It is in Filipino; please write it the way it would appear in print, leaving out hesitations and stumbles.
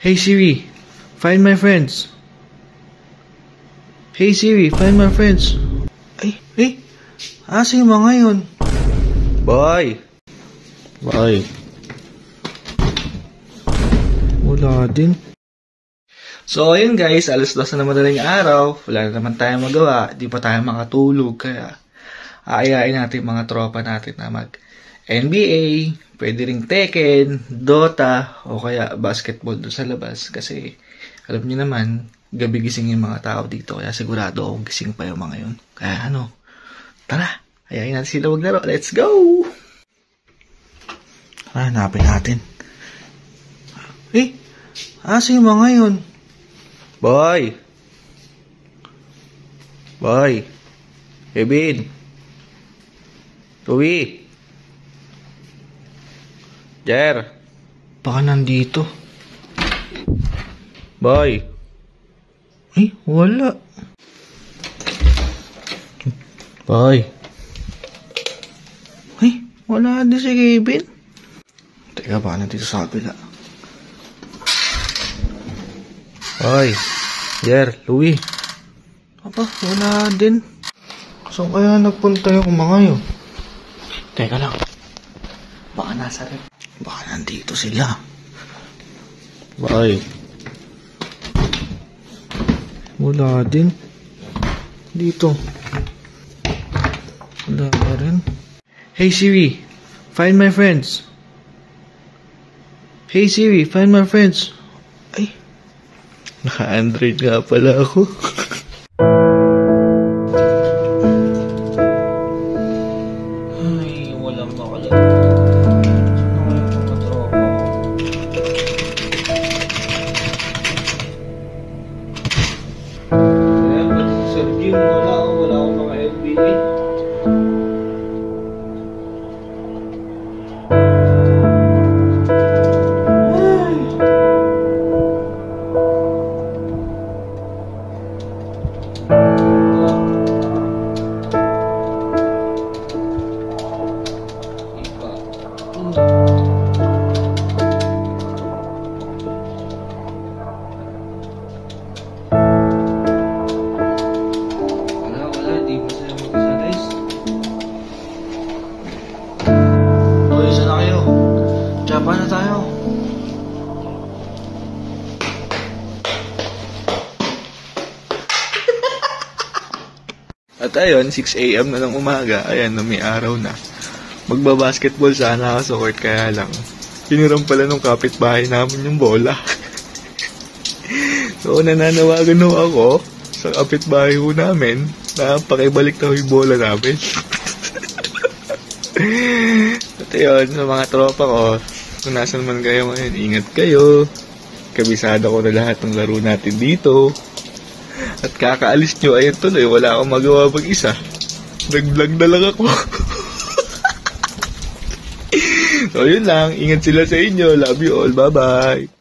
Hey Siri, find my friends. Hey Siri, find my friends. Asan yung mga yun? Boy! Wala din. So, ayun guys, alas 2 na madaling araw. Wala na naman tayong magawa. Di pa tayo makatulog. Kaya, aayain natin mga tropa natin na mag-NBA, pwede ring Tekken, Dota, o kaya basketball doon sa labas. Kasi, alam niyo naman, gabi gising yung mga tao dito. Kaya sigurado akong gising pa yung mga yun. Kaya tara, ayayin natin sila maglaro. Let's go! Hanapin natin. Asan yung mga yun? Boy! Kevin! Louie! Jer! Baka nandito. Boy! Wala. Boy! Wala din si Kevin. Teka, baka nandito sa kabila. Boy! Jer! Louie! Wala din. Saan kaya nagpunta yung mga yun? Teka lang. Baka nasa rin. Baka nandito sila. Boy! Wala din. Dito. Wala pa rin. Hey Siri, find my friends. Hey Siri, find my friends. Naka-Android nga pala ako. Walang makala. Saan nga yung mga tropa ko? Kaya ba si Sergio wala akong mga NBA? Paano tayo? At ayun, 6 AM na ng umaga. Ayan, may araw na. Magbabasketball sana ako sa court, kaya lang hiniram pala nung kapitbahay namin yung bola. So, nananawagan ako sa kapitbahay ho namin na pakibalik na yung bola namin. At ayun, sa mga tropa ko, kung nasan man kayo ngayon, ingat kayo. Kabisado ko na lahat ng laro natin dito. At kakaalis nyo, ayun tuloy, wala akong magawa mag-isa. Nag-vlog na lang ako. So yun lang, ingat sila sa inyo. Love you all, bye-bye.